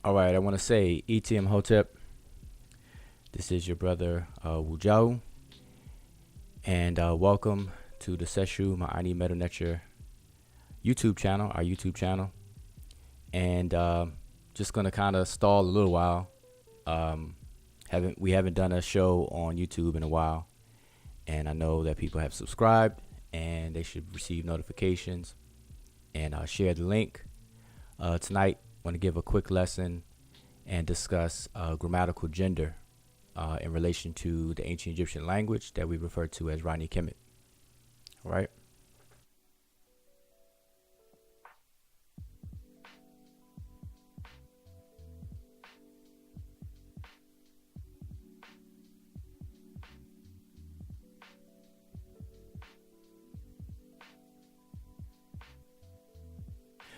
All right, I want to say ETM Hotep. This is your brother Wujau, and welcome to the Seshu Ma'ani Meta Nature YouTube channel, our YouTube channel. And just gonna kind of stall a little while. We haven't done a show on YouTube in a while, and I know that people have subscribed and they should receive notifications and share the link. Tonight, I want to give a quick lesson and discuss grammatical gender in relation to the ancient Egyptian language that we refer to as Ranykemet. All right.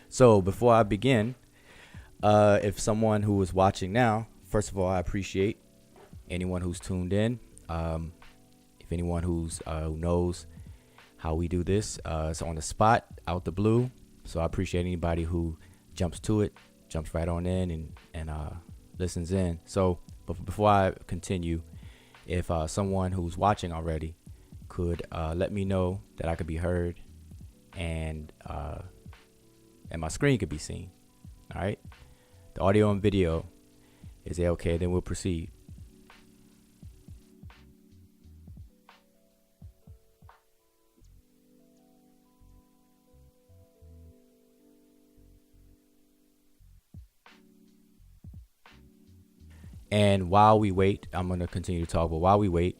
So before I begin, if someone who is watching now, first of all, I appreciate anyone who's tuned in. If anyone who knows how we do this, it's on the spot, out the blue. So I appreciate anybody who jumps to it, jumps right on in and listens in. So, but before I continue, if someone who's watching already could let me know that I could be heard and my screen could be seen. All right. The audio and video is okay. Then we'll proceed. And while we wait, I'm going to continue to talk. But while we wait,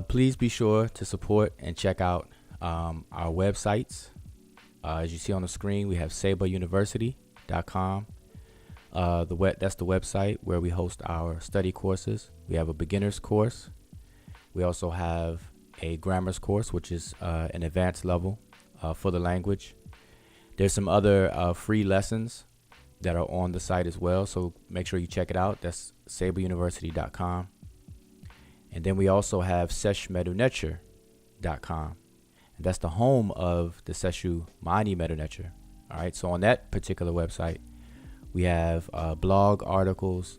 please be sure to support and check out our websites. As you see on the screen, we have saberuniversity.com. That's the website where we host our study courses. We have a beginner's course. We also have a grammar's course, which is an advanced level for the language. There's some other free lessons that are on the site as well, so make sure you check it out. That's saberuniversity.com. And then we also have seshmeduneture.com. And that's the home of the Seshu Ma'ani Meta Nature. All right, so on that particular website, we have blog articles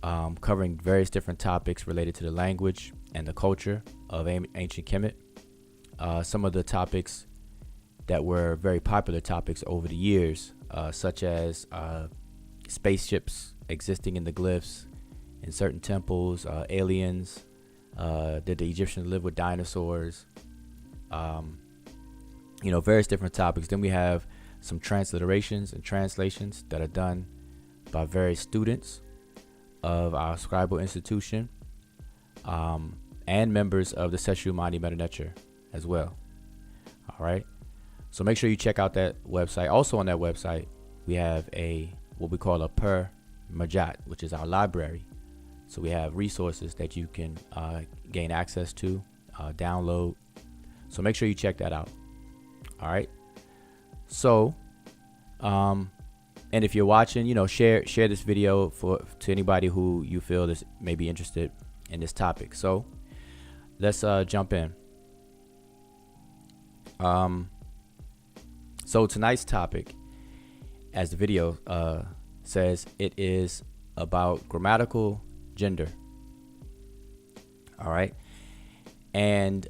covering various different topics related to the language and the culture of ancient Kemet. Some of the topics that were very popular topics over the years, such as spaceships existing in the glyphs in certain temples, aliens, did the Egyptians live with dinosaurs, various different topics. Then we have some transliterations and translations that are done by various students of our scribal institution and members of the Seshu Ma'ani Meta Nature as well. All right. So make sure you check out that website. Also on that website, we have what we call a Per Majat, which is our library. So we have resources that you can gain access to, download. So make sure you check that out. All right. So, and if you're watching, share this video to anybody who you feel is may be interested in this topic. So let's jump in. So tonight's topic, as the video says, it is about grammatical gender. All right. And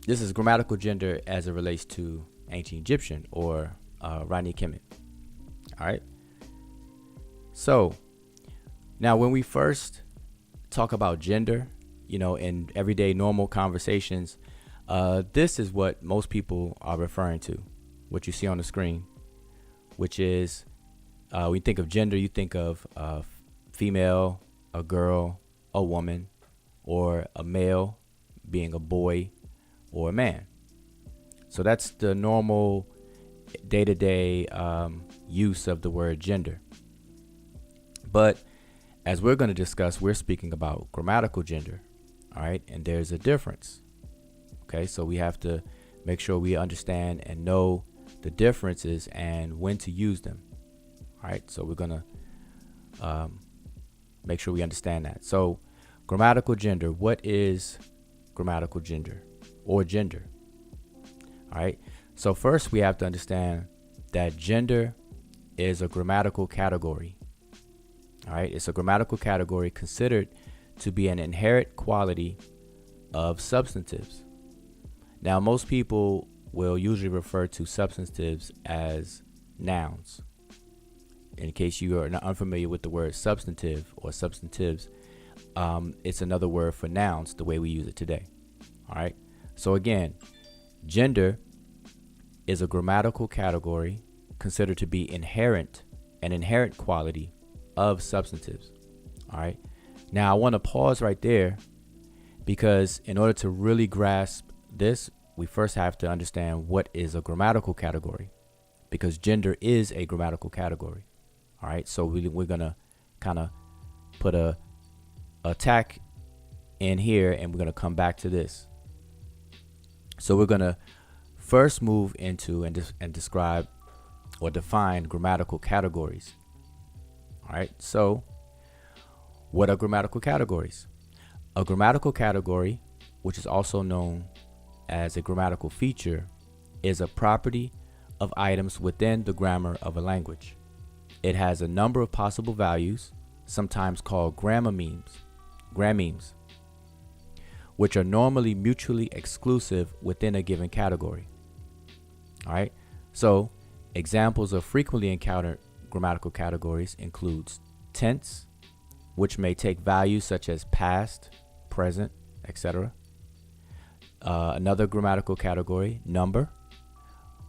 this is grammatical gender as it relates to ancient Egyptian or Ranykemet. All right. So now when we first talk about gender, in everyday normal conversations, this is what most people are referring to, what you see on the screen, which is when you think of gender, you think of female, a girl, a woman, or a male being a boy or a man. So that's the normal day-to-day use of the word gender. But as we're going to discuss, we're speaking about grammatical gender. All right. And there's a difference. Okay. So we have to make sure we understand and know the differences and when to use them. All right. So we're going to make sure we understand that. So grammatical gender, what is grammatical gender or gender? All right. So first we have to understand that gender is a grammatical category. All right, it's a grammatical category considered to be an inherent quality of substantives. Now, most people will usually refer to substantives as nouns. In case you are not unfamiliar with the word substantive or substantives, it's another word for nouns the way we use it today. All right. So again, gender is a grammatical category considered to be an inherent quality of substantives. All right. Now I want to pause right there because in order to really grasp this, we first have to understand what is a grammatical category, because gender is a grammatical category. All right. So we're going to kind of put a tack in here, and we're going to come back to this. So we're going to first move into and describe or define grammatical categories. All right. So what are grammatical categories? A grammatical category, which is also known as a grammatical feature, is a property of items within the grammar of a language. It has a number of possible values, sometimes called grammemes, which are normally mutually exclusive within a given category. All right. So examples of frequently encountered grammatical categories includes tense, which may take values such as past, present, etc. Another grammatical category, number,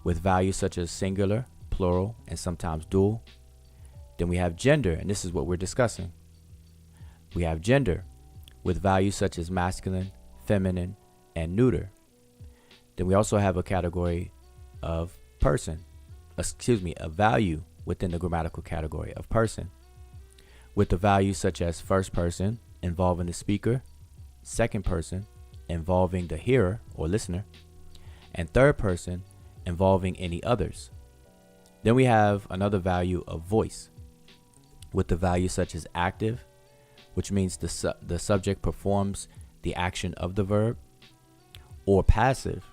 with values such as singular, plural, and sometimes dual. Then we have gender, and this is what we're discussing. We have gender with values such as masculine, feminine, and neuter. Then we also have a category of a value within the grammatical category of person, with the values such as first person involving the speaker, second person involving the hearer or listener, and third person involving any others. Then we have another value of voice, with the values such as active, which means the subject performs the action of the verb, or passive,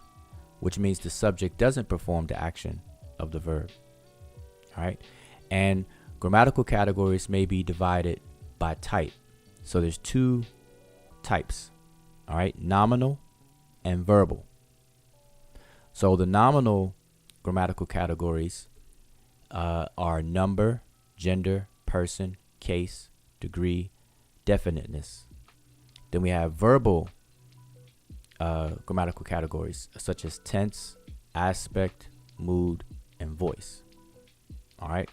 which means the subject doesn't perform the action of the verb. All right. And grammatical categories may be divided by type. So there's two types. All right. Nominal and verbal. So the nominal grammatical categories are number, gender, person, case, degree, definiteness. Then we have verbal grammatical categories such as tense, aspect, mood, and voice. All right.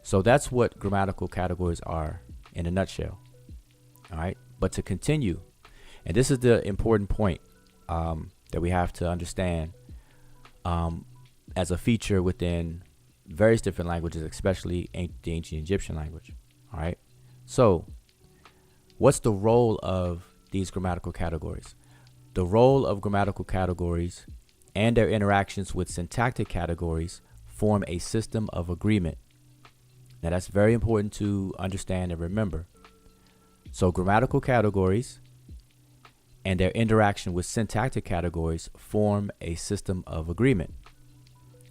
So that's what grammatical categories are in a nutshell. All right. But to continue, and this is the important point that we have to understand as a feature within various different languages, especially the ancient Egyptian language. All right. So what's the role of these grammatical categories? The role of grammatical categories and their interactions with syntactic categories form a system of agreement. Now that's very important to understand and remember. So grammatical categories and their interaction with syntactic categories form a system of agreement.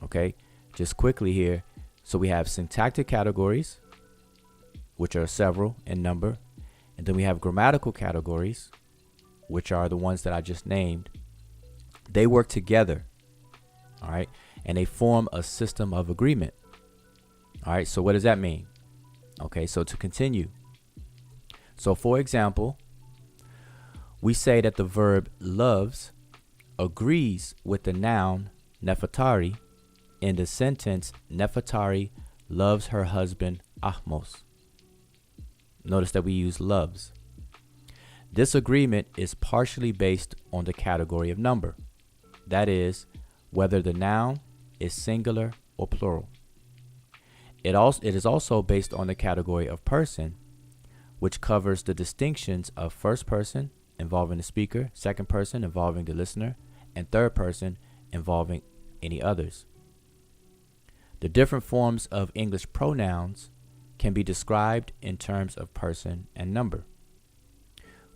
Okay, just quickly here. So we have syntactic categories, which are several in number. And then we have grammatical categories, which are the ones that I just named. They work together. All right. And they form a system of agreement. All right. So what does that mean? Okay. So to continue. So for example, we say that the verb loves agrees with the noun Nefertari in the sentence Nefertari loves her husband Ahmos. Notice that we use loves. This agreement is partially based on the category of number. That is, whether the noun is singular or plural. It is also based on the category of person, which covers the distinctions of first person involving the speaker, second person involving the listener, and third person involving any others. The different forms of English pronouns can be described in terms of person and number.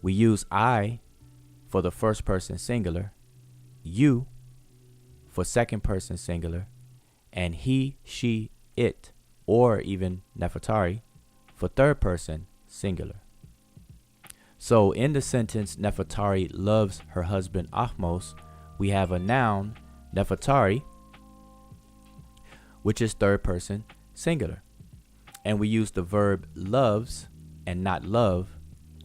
We use I for the first person singular, you for second person singular, and he, she, it or even Nefertari for third person singular. So in the sentence Nefertari loves her husband Ahmos, we have a noun Nefertari, which is third person singular. And we use the verb loves and not love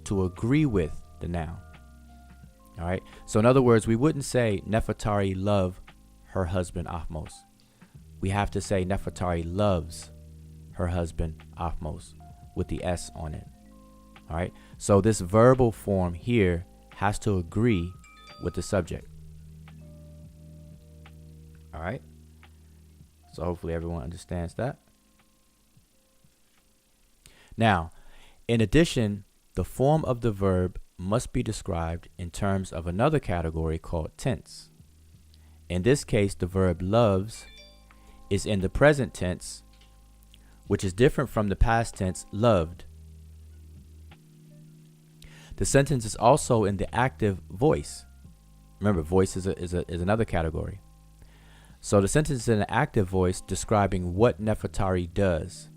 to agree with the noun. All right. So in other words, we wouldn't say Nefertari love her husband Ahmos. We have to say Nefertari loves her husband Ahmos with the S on it. All right. So this verbal form here has to agree with the subject. All right. So hopefully everyone understands that. Now, in addition, the form of the verb must be described in terms of another category called tense. In this case, the verb loves is in the present tense, which is different from the past tense loved. The sentence is also in the active voice. Remember, voice is another category. So the sentence is in an active voice describing what Nefertari does.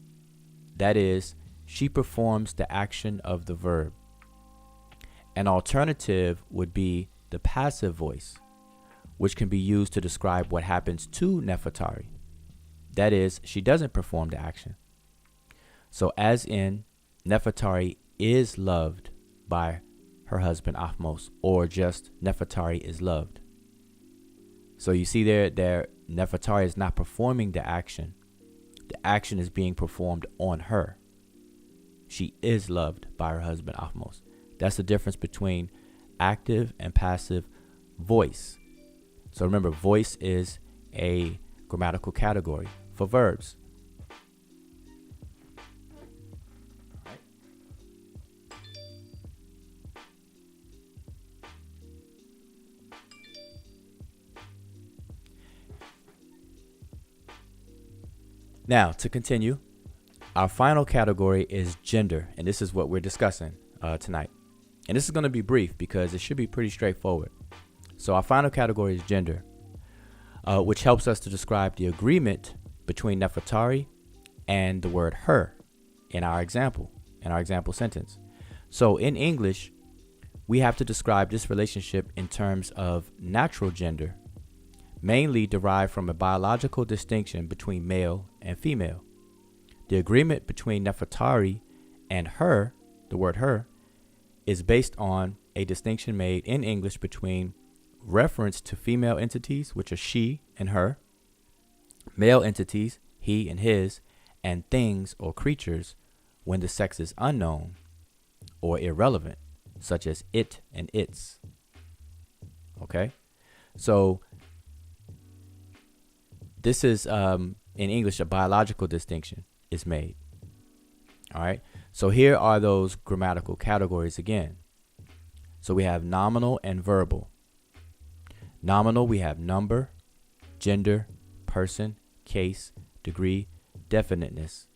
That is, she performs the action of the verb. An alternative would be the passive voice, which can be used to describe what happens to Nefertari. That is, she doesn't perform the action. So as in, Nefertari is loved by her husband Ahmos, or just Nefertari is loved. So you see there Nefertari is not performing the action. The action is being performed on her. She is loved by her husband Ahmos. That's the difference between active and passive voice. So remember, voice is a grammatical category for verbs. Now, to continue, our final category is gender, and this is what we're discussing tonight. And this is going to be brief because it should be pretty straightforward. So our final category is gender, which helps us to describe the agreement between Nefertari and the word her in our example sentence. So in English, we have to describe this relationship in terms of natural gender, mainly derived from a biological distinction between male and female. The agreement between Nefertari and her, the word her, is based on a distinction made in English between reference to female entities, which are she and her, male entities, he and his, and things or creatures when the sex is unknown or irrelevant, such as it and its. Okay? So this is, in English, a biological distinction is made. All right. So here are those grammatical categories again. So we have nominal and verbal. Nominal, we have number, gender, person, case, degree, definiteness.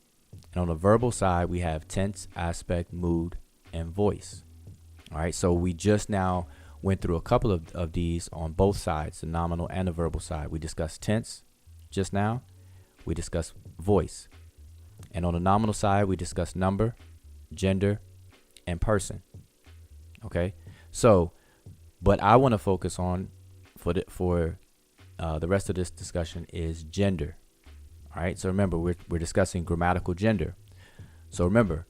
And on the verbal side, we have tense, aspect, mood, and voice. All right. So we just now went through a couple of these on both sides, the nominal and the verbal side. We discussed tense just now. We discussed voice. And on the nominal side, we discussed number, gender, and person. Okay. So, but I want to focus on for the rest of this discussion is gender. All right. So remember, we're discussing grammatical gender. So remember,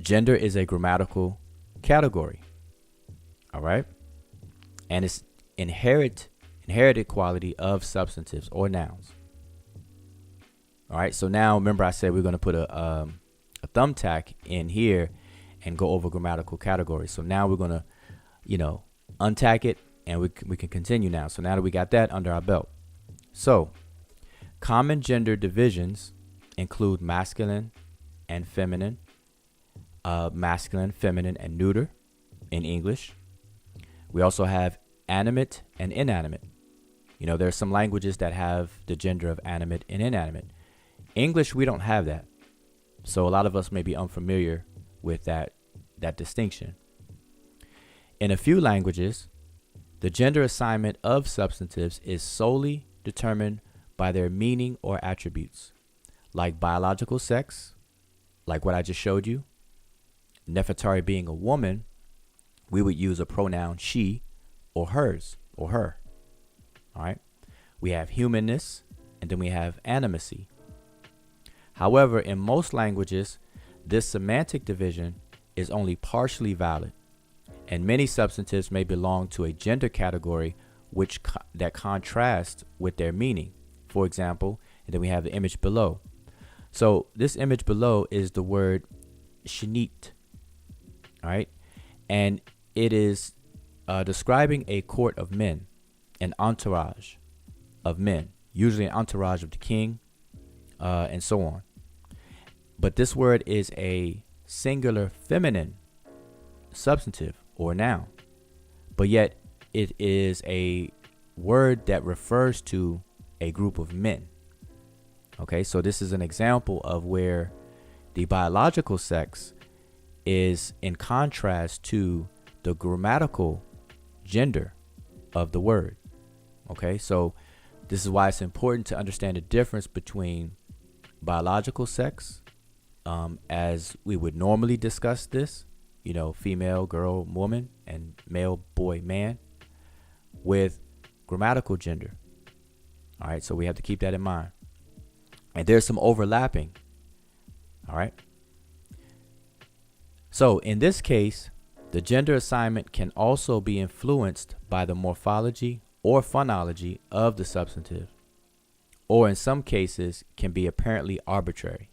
gender is a grammatical category. All right. And it's inherited quality of substantives or nouns. All right. So now remember I said we're going to put a thumbtack in here and go over grammatical categories. So now we're going to, untack it and we can continue now. So now that we got that under our belt. So common gender divisions include masculine and feminine, masculine, feminine, and neuter in English. We also have animate and inanimate. There's some languages that have the gender of animate and inanimate. English, we don't have that. So a lot of us may be unfamiliar with that distinction. In a few languages, the gender assignment of substantives is solely determined by their meaning or attributes, like biological sex, like what I just showed you. Nefertari being a woman, we would use a pronoun she or hers or her. All right. We have humanness, and then we have animacy. However, in most languages, this semantic division is only partially valid, and many substantives may belong to a gender category that contrasts with their meaning. For example, and then we have the image below. So this image below is the word shinit, all right? And it is describing a court of men, an entourage of men, usually an entourage of the king, and so on. But this word is a singular feminine substantive or noun, but yet it is a word that refers to a group of men. Okay, so this is an example of where the biological sex is in contrast to the grammatical gender of the word. Okay, so this is why it's important to understand the difference between biological sex, as we would normally discuss this, female, girl, woman, and male, boy, man, with grammatical gender. All right, so we have to keep that in mind. And there's some overlapping. All right. So in this case, the gender assignment can also be influenced by the morphology or phonology of the substantive, or in some cases can be apparently arbitrary.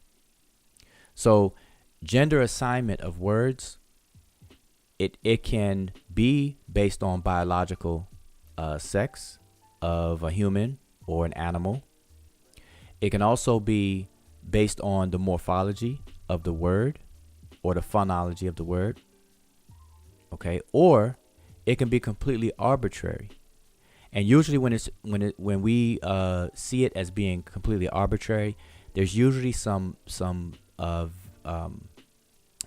So gender assignment of words, it can be based on biological sex of a human or an animal. It can also be based on the morphology of the word or the phonology of the word. Okay, or it can be completely arbitrary. And usually when we see it as being completely arbitrary, there's usually some of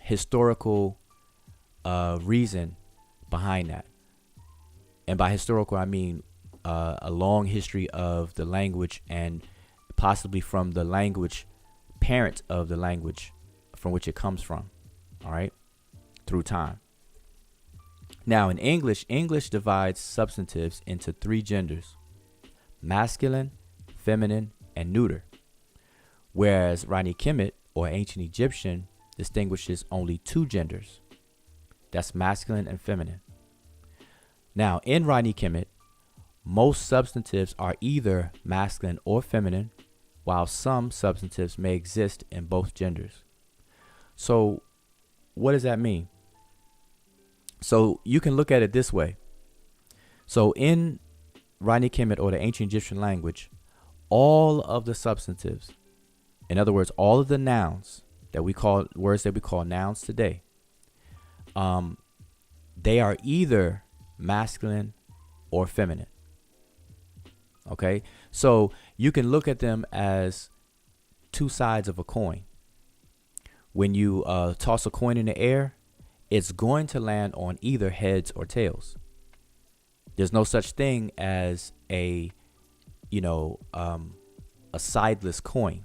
historical reason behind that. And by historical, I mean a long history of the language, and possibly from the language parent of the language from which it comes from. All right, through time. Now in English divides substantives into three genders: masculine, feminine, and neuter. Whereas Ranykemet, or ancient Egyptian, distinguishes only two genders. That's masculine and feminine. Now in Ranykemet, most substantives are either masculine or feminine, while some substantives may exist in both genders. So what does that mean? So you can look at it this way. So in Ranykemet, or the ancient Egyptian language, all of the substantives, in other words, all of the nouns that we call words that we call nouns today, they are either masculine or feminine. Okay, so you can look at them as two sides of a coin. When you toss a coin in the air, it's going to land on either heads or tails. There's no such thing as a sideless coin,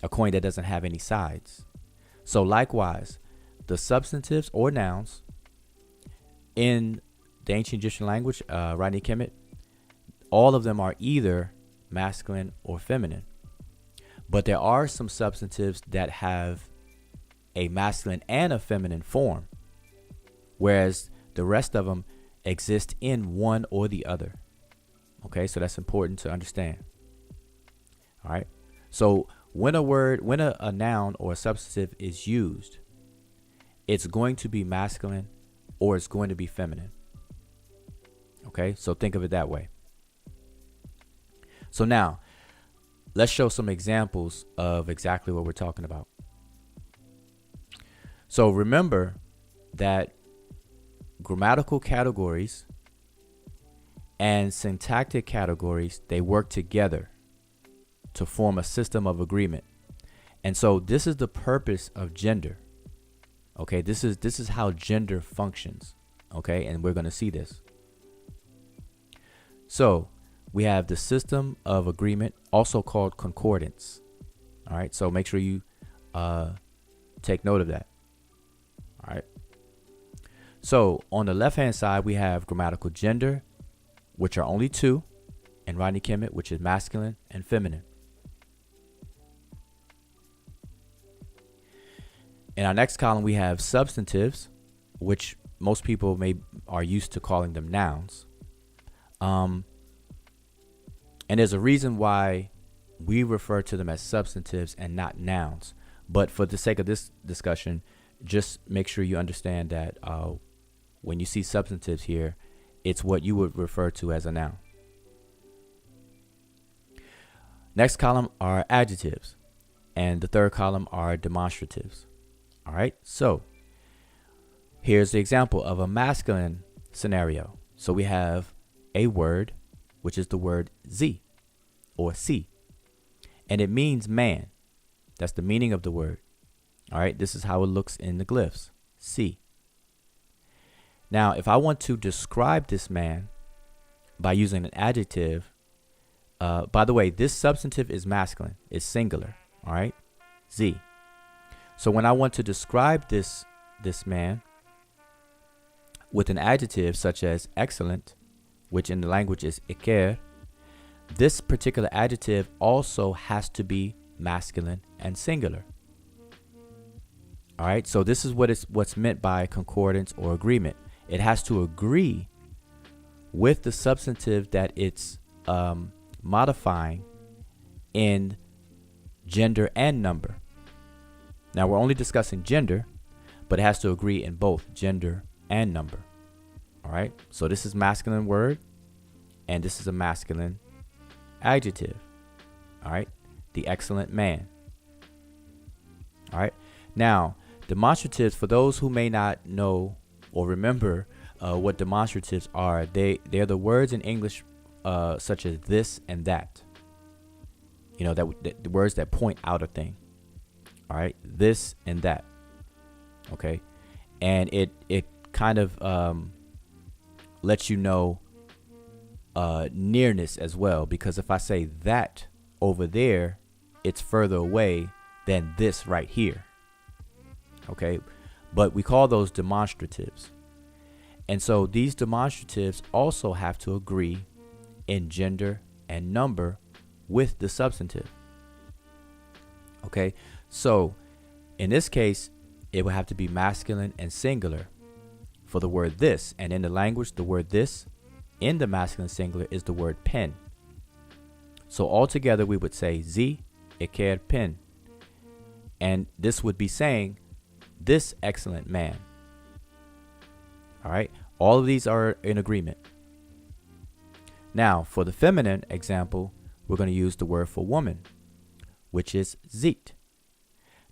a coin that doesn't have any sides. So likewise, the substantives or nouns in the ancient Egyptian language, Ranykemet, all of them are either masculine or feminine. But there are some substantives that have a masculine and a feminine form, whereas the rest of them exist in one or the other. Okay, so that's important to understand. All right, so when a noun or a substantive is used, it's going to be masculine or it's going to be feminine. Okay, so think of it that way. So now let's show some examples of exactly what we're talking about. So remember that grammatical categories and syntactic categories, they work together to form a system of agreement. And so this is the purpose of gender. Okay, this is how gender functions. Okay, and we're going to see this. So we have the system of agreement, also called concordance. All right, so make sure you take note of that. All right. So on the left-hand side, we have grammatical gender, which are only two, and Ranykemet, which is masculine and feminine. In our next column, we have substantives, which most people are used to calling them nouns. And there's a reason why we refer to them as substantives and not nouns. But for the sake of this discussion, just make sure you understand that when you see substantives here, it's what you would refer to as a noun. Next column are adjectives, and the third column are demonstratives. All right, so here's the example of a masculine scenario. So we have a word, which is the word Z or C, and it means man. That's the meaning of the word. All right, this is how it looks in the glyphs, C. Now, if I want to describe this man by using an adjective, by the way, this substantive is masculine, it's singular, all right, Z. So when I want to describe this man with an adjective such as excellent, which in the language is iker, this particular adjective also has to be masculine and singular. All right, so this is what's meant by concordance or agreement. It has to agree with the substantive that it's modifying in gender and number. Now, we're only discussing gender, but it has to agree in both gender and number. All right, so this is masculine word, and this is a masculine adjective. All right, the excellent man. All right, now demonstratives, for those who may not know or remember what demonstratives are, they're the words in English such as this and that. You know, that the words that point out a thing. All right, this and that. Okay, and it kind of lets you know nearness as well, because if I say that over there, it's further away than this right here. Okay, but we call those demonstratives. And so these demonstratives also have to agree in gender and number with the substantive. Okay, so in this case, it will have to be masculine and singular for the word this. And in the language, the word this in the masculine singular is the word pen. So altogether, we would say Z iker pen. And this would be saying this excellent man. All right, all of these are in agreement. Now, for the feminine example, we're going to use the word for woman, which is zit.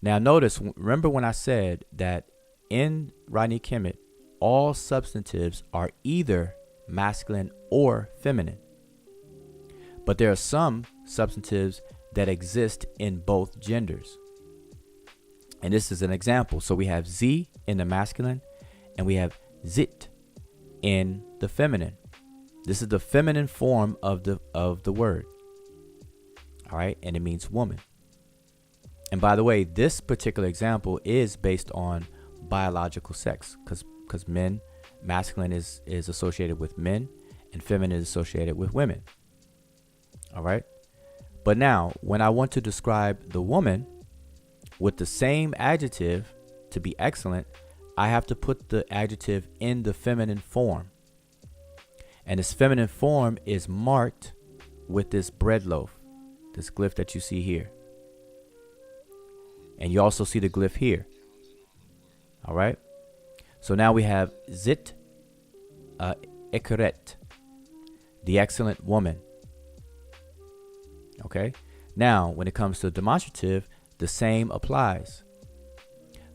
Now, notice, remember when I said that in Ranykemet, all substantives are either masculine or feminine. But there are some substantives that exist in both genders. And this is an example. So we have Z in the masculine and we have zit in the feminine. This is the feminine form of the word. All right, and it means woman. And by the way, this particular example is based on biological sex, because men, masculine is associated with men and feminine is associated with women. All right. But now when I want to describe the woman with the same adjective to be excellent, I have to put the adjective in the feminine form. And this feminine form is marked with this bread loaf, this glyph that you see here. And you also see the glyph here. All right. So now we have zit ekeret, the excellent woman. Okay. Now, when it comes to demonstrative, the same applies.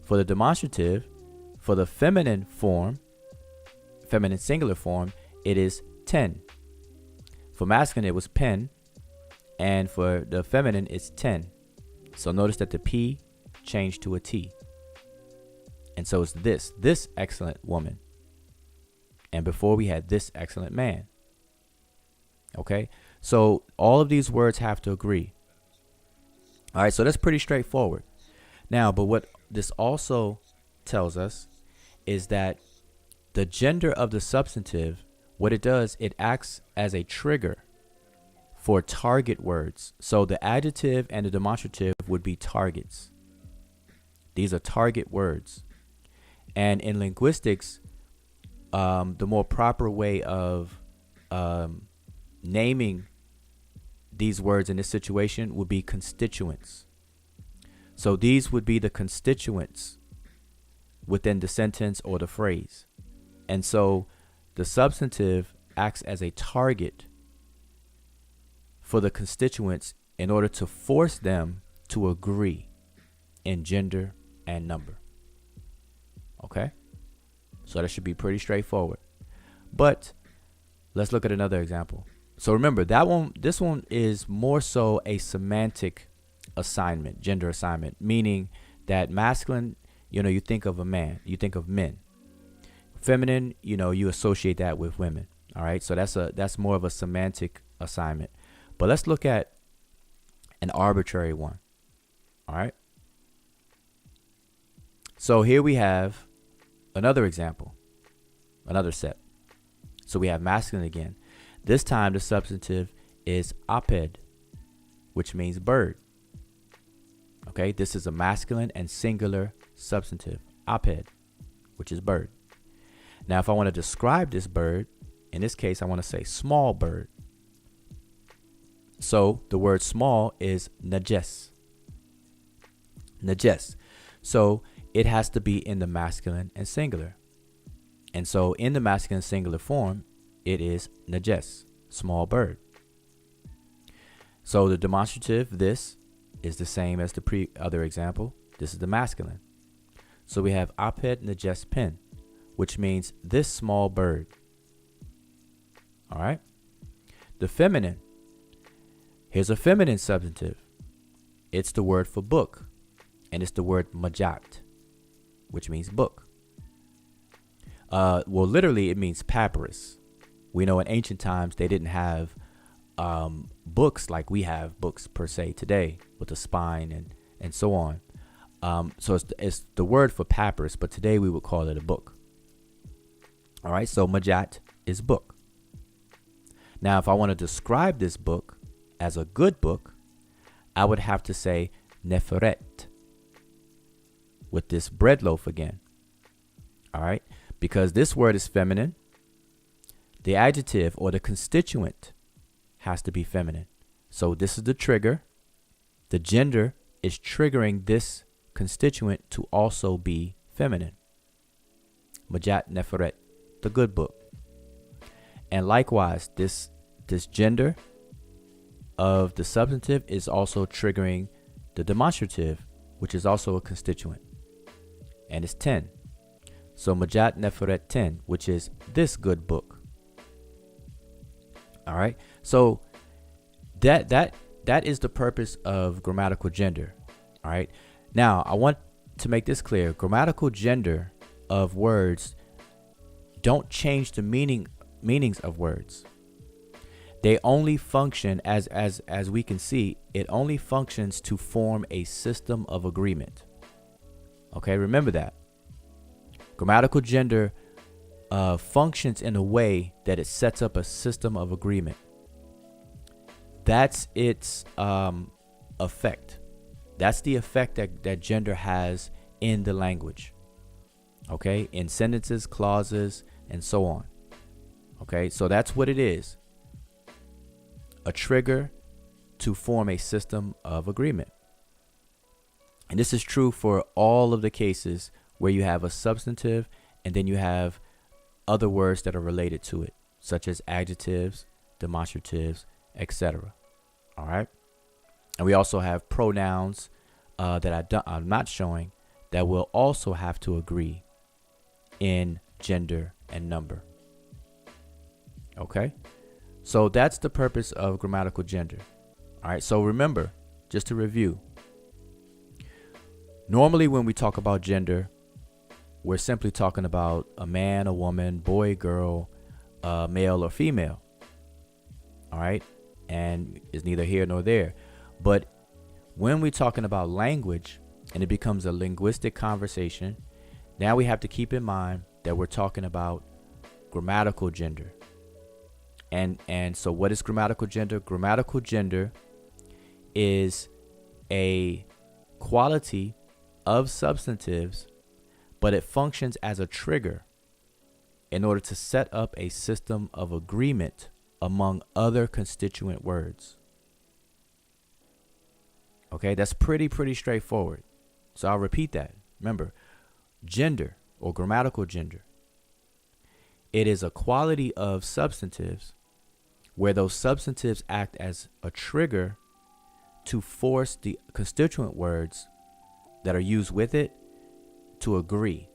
For the demonstrative, for the feminine form, feminine singular form, it is 10. For masculine, it was pen. And for the feminine, it's 10. So notice that the P changed to a T. And so it's this excellent woman. And before we had this excellent man. Okay. So all of these words have to agree. All right, so that's pretty straightforward. Now, but what this also tells us is that the gender of the substantive, what it does, it acts as a trigger for target words. So the adjective and the demonstrative would be targets. These are target words. And in linguistics, the more proper way of naming these words in this situation would be constituents. So these would be the constituents within the sentence or the phrase. And so the substantive acts as a target for the constituents in order to force them to agree in gender and number. Okay? So that should be pretty straightforward. But let's look at another example. So remember, this one is more so a semantic assignment, gender assignment, meaning that masculine, you think of a man, you think of men. Feminine, you associate that with women. All right. So that's more of a semantic assignment. But let's look at an arbitrary one. All right. So here we have another example, another set. So we have masculine again. This time the substantive is aped, which means bird. Okay. This is a masculine and singular substantive, aped, which is bird. Now, if I want to describe this bird, in this case, I want to say small bird. So the word small is najes. Najes. So it has to be in the masculine and singular. And so in the masculine singular form, it is najes, small bird. So the demonstrative, this, is the same as the other example. This is the masculine. So we have aped najes pen, which means this small bird. All right. The feminine. Here's a feminine substantive. It's the word for book, and it's the word majat, which means book. Well, literally, it means papyrus. We know in ancient times they didn't have books like we have books per se today, with a spine and so on. So it's the word for papyrus, but today we would call it a book. All right, so majat is book. Now, if I want to describe this book as a good book, I would have to say neferet, with this bread loaf again. All right, because this word is feminine, the adjective or the constituent has to be feminine. So this is the trigger. The gender is triggering this constituent to also be feminine. Majat neferet, the good book. And likewise, this gender of the substantive is also triggering the demonstrative, which is also a constituent, and it's 10. So majat neferet 10, which is this good book. All right. So that is the purpose of grammatical gender. All right. Now I want to make this clear. Grammatical gender of words don't change the meanings of words. They only function as we can see, it only functions to form a system of agreement. Okay, remember that. Grammatical gender functions in a way that it sets up a system of agreement. That's its effect. That's the effect that gender has in the language. Okay, in sentences, clauses, and so on. Okay, so that's what it is. A trigger to form a system of agreement. And this is true for all of the cases where you have a substantive and then you have other words that are related to it, such as adjectives, demonstratives, etc. All right. And we also have pronouns that I'm not showing that will also have to agree in gender and number. Okay. So that's the purpose of grammatical gender. All right. So remember, just to review, normally when we talk about gender, we're simply talking about a man, a woman, boy, girl, male or female. All right. and is neither here nor there. But when we're talking about language and it becomes a linguistic conversation, now we have to keep in mind that we're talking about grammatical gender. And so what is grammatical gender? Grammatical gender is a quality of substantives, but it functions as a trigger in order to set up a system of agreement among other constituent words. Okay, that's pretty straightforward. So I'll repeat that. Remember, gender or grammatical gender, it is a quality of substantives where those substantives act as a trigger to force the constituent words that are used with it to agree.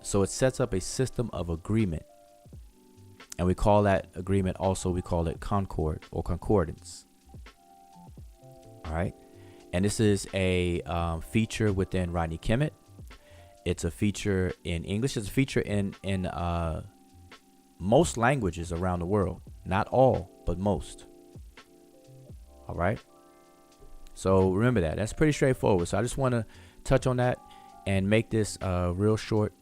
So it sets up a system of agreement. And we call that agreement also, we call it concord or concordance. All right. And this is a feature within Ranykemet. It's a feature in English. It's a feature in most languages around the world. Not all, but most. All right. So remember that. That's pretty straightforward. So I just want to touch on that and make this real short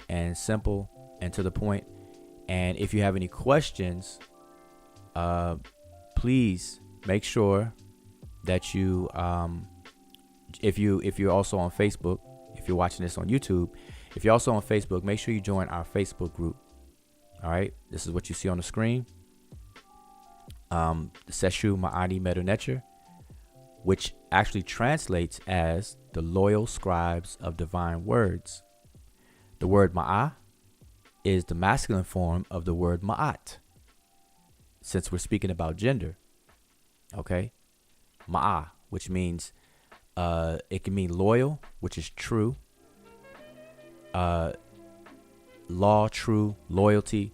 and simple and to the point. And if you have any questions, please make sure that you, if you're also on Facebook, if you're watching this on YouTube, if you're also on Facebook, make sure you join our Facebook group. All right. This is what you see on the screen. Seshu Ma'ani Medunecher, which actually translates as the loyal scribes of divine words. The word ma'a is the masculine form of the word ma'at, since we're speaking about gender. Okay, ma'a, which means it can mean loyal, which is true, law, true, loyalty.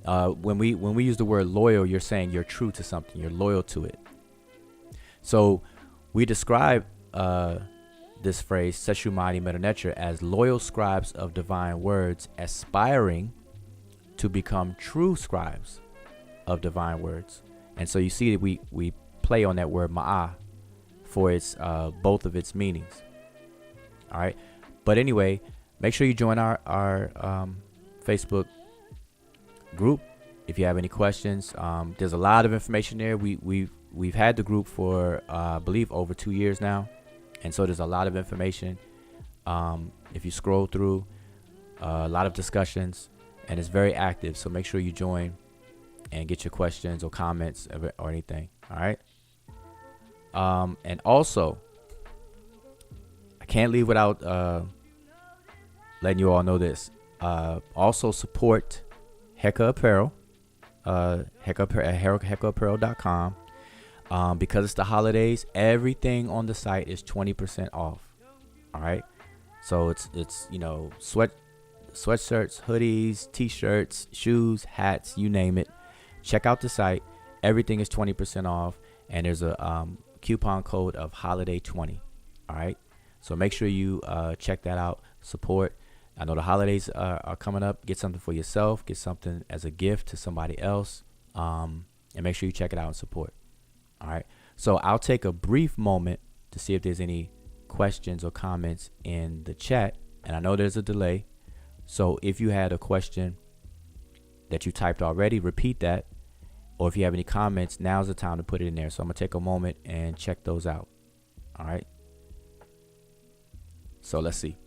When we use the word loyal, you're saying you're true to something, you're loyal to it. So we describe this phrase, Seshumani Medunecher, as loyal scribes of divine words, aspiring to become true scribes of divine words. And so you see that we play on that word ma'a for its both of its meanings. All right. But anyway, make sure you join our Facebook group if you have any questions. There's a lot of information there. We've had the group for I believe over 2 years now, and so there's a lot of information. If you scroll through, a lot of discussions, and it's very active. So make sure you join and get your questions or comments or anything. All right. And also, I can't leave without letting you all know this. Also support Heka Apparel, hekaapparel.com. Because it's the holidays, everything on the site is 20% off. All right. So it's sweatshirts, hoodies, t-shirts, shoes, hats, you name it. Check out the site. Everything is 20% off, and there's a coupon code of holiday20. All right. So make sure you check that out. Support. I know the holidays are coming up. Get something for yourself. Get something as a gift to somebody else. And make sure you check it out and support. All right. So I'll take a brief moment to see if there's any questions or comments in the chat. And I know there's a delay. So if you had a question that you typed already, repeat that. Or if you have any comments, now's the time to put it in there. So I'm going to take a moment and check those out. All right. So let's see.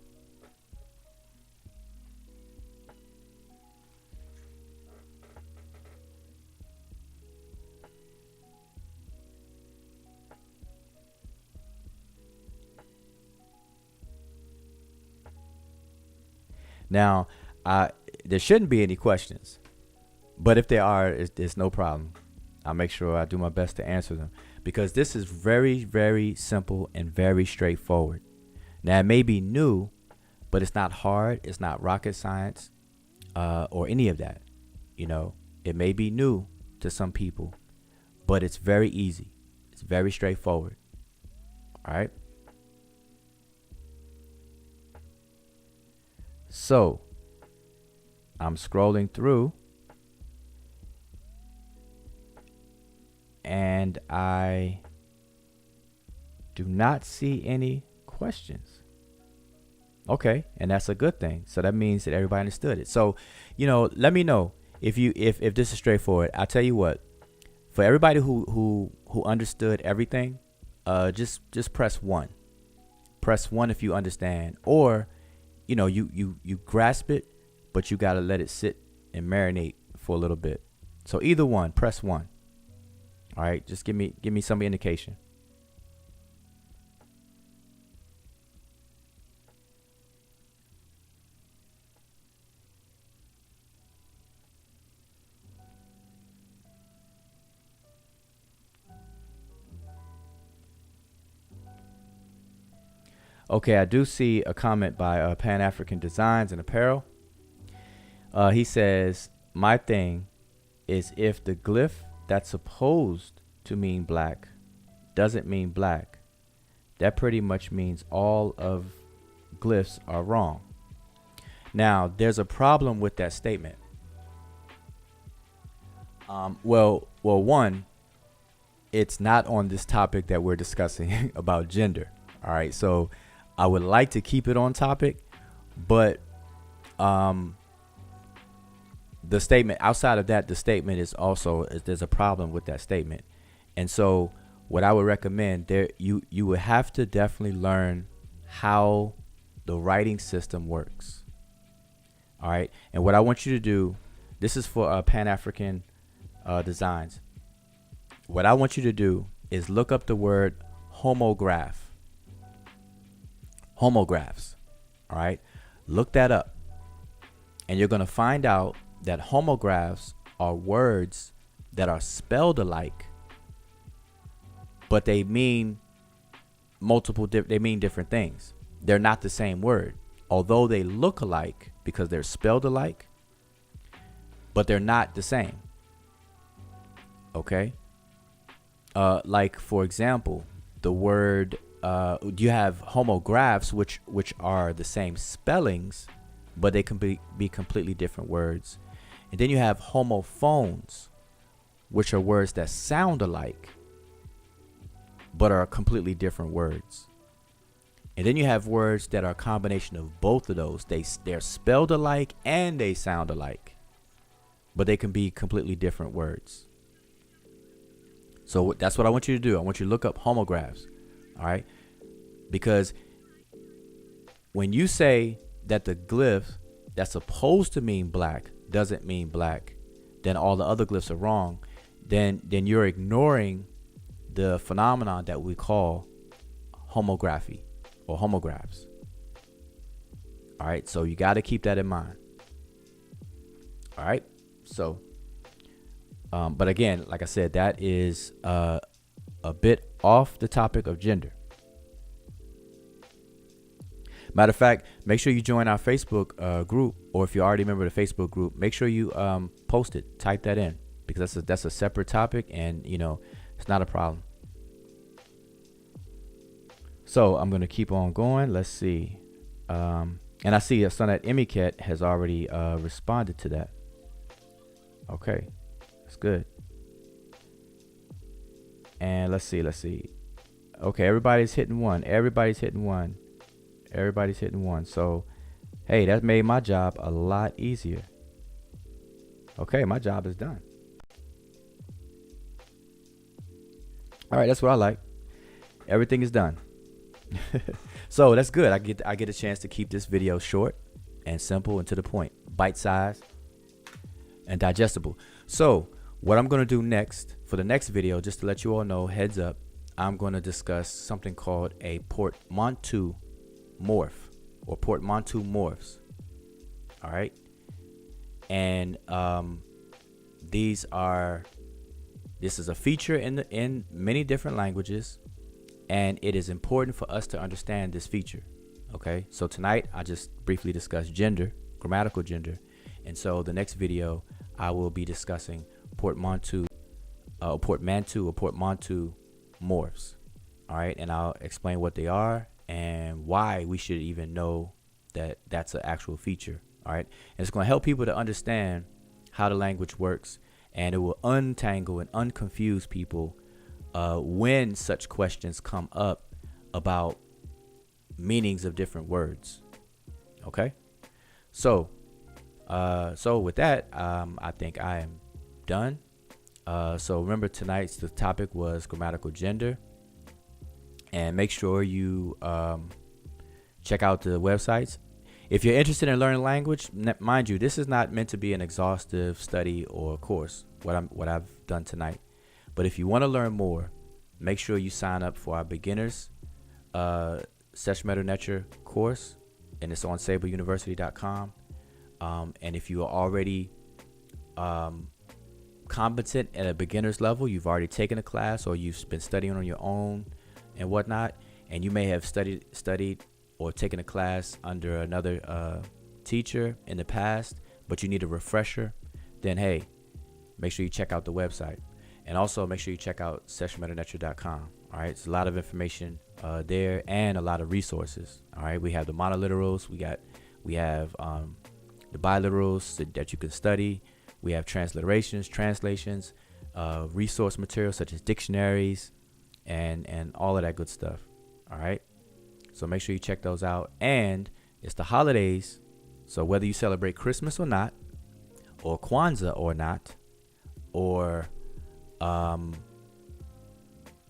Now, there shouldn't be any questions, but if there are, it's no problem. I'll make sure I do my best to answer them, because this is very, very simple and very straightforward. Now, it may be new, but it's not hard. It's not rocket science or any of that. It may be new to some people, but it's very easy. It's very straightforward. All right. So I'm scrolling through, and and I do not see any questions. Okay, and that's a good thing. So that means that everybody understood it. So, let me know if this is straightforward. I'll tell you what. For everybody who understood everything, just press 1. Press 1 if you understand, or you grasp it, but you gotta let it sit and marinate for a little bit. So either one, press 1. All right, just give me some indication. Okay, I do see a comment by Pan-African Designs and Apparel. He says, my thing is if the glyph that's supposed to mean black doesn't mean black, that pretty much means all of glyphs are wrong. Now, there's a problem with that statement. Well, one, it's not on this topic that we're discussing about gender. All right, so I would like to keep it on topic, but the statement outside of that, the statement is also there's a problem with that statement. And so what I would recommend there, you would have to definitely learn how the writing system works. All right. And what I want you to do, this is for Pan-African Designs. What I want you to do is look up the word homograph. Homographs. All right. Look that up. And you're going to find out that homographs are words that are spelled alike, but they mean they mean different things. They're not the same word, although they look alike because they're spelled alike, but they're not the same. Okay. Like for example, the word, you have homographs, which are the same spellings, but they can be completely different words. And then you have homophones, which are words that sound alike, but are completely different words. And then you have words that are a combination of both of those. They're spelled alike and they sound alike, but they can be completely different words. So that's what I want you to do. I want you to look up homographs. All right. Because when you say that the glyph that's supposed to mean black doesn't mean black, then all the other glyphs are wrong, then you're ignoring the phenomenon that we call homography or homographs. All right, so you got to keep that in mind. All right, so but again, like I said, that is a bit off the topic of gender. Matter of fact, make sure you join our Facebook group, or if you're already a member of the Facebook group, make sure you post it, type that in, because that's a separate topic, and it's not a problem. So I'm gonna keep on going. Let's see, and I see a son at Ranykemet has already responded to that. Okay, that's good. And let's see. Okay, everybody's hitting one. So, hey, that made my job a lot easier. Okay, my job is done. All right, that's what I like. Everything is done. So that's good. I get a chance to keep this video short and simple and to the point, bite-sized and digestible. So what I'm going to do next for the next video, just to let you all know, heads up, I'm going to discuss something called a portmanteau morph or portmanteau morphs. All right. And this is a feature in many different languages, and it is important for us to understand this feature. Okay, so tonight I just briefly discussed gender, grammatical gender, and so the next video I will be discussing portmanteau or portmanteau morphs. All right, and I'll explain what they are and why we should even know that that's an actual feature. All right, and it's going to help people to understand how the language works, and it will untangle and unconfuse people when such questions come up about meanings of different words. Okay, so with that, I think I am done. So remember, the topic was grammatical gender, and make sure you check out the websites. If you're interested in learning language, mind you, this is not meant to be an exhaustive study or course, what I've done tonight. But if you want to learn more, make sure you sign up for our beginners Seshmeter course, and it's on sableuniversity.com. And if you are already competent at a beginner's level, you've already taken a class or you've been studying on your own and whatnot, and you may have studied or taken a class under another teacher in the past, but you need a refresher, then hey, make sure you check out the website. And also make sure you check out seshmeternetra.com. All right, it's a lot of information there and a lot of resources. All right, we have the monoliterals, we have the biliterals that you can study. We have translations, resource materials such as dictionaries, and all of that good stuff. All right, so make sure you check those out. And it's the holidays, so whether you celebrate Christmas or not, or Kwanzaa or not, or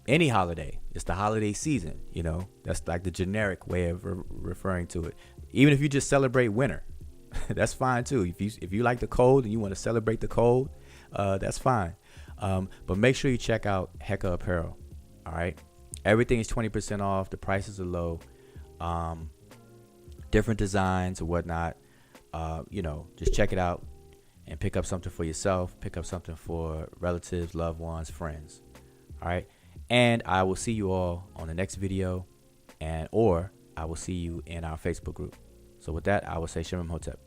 any holiday, it's the holiday season. You know, that's like the generic way of referring to it. Even if you just celebrate winter, that's fine too. If you like the cold and you want to celebrate the cold, that's fine. But make sure you check out Heka Apparel. All right, everything is 20% off. The prices are low. Different designs or whatnot. Just check it out and pick up something for yourself. Pick up something for relatives, loved ones, friends. All right, and I will see you all on the next video, or I will see you in our Facebook group. So with that, I will say Shem Hotep.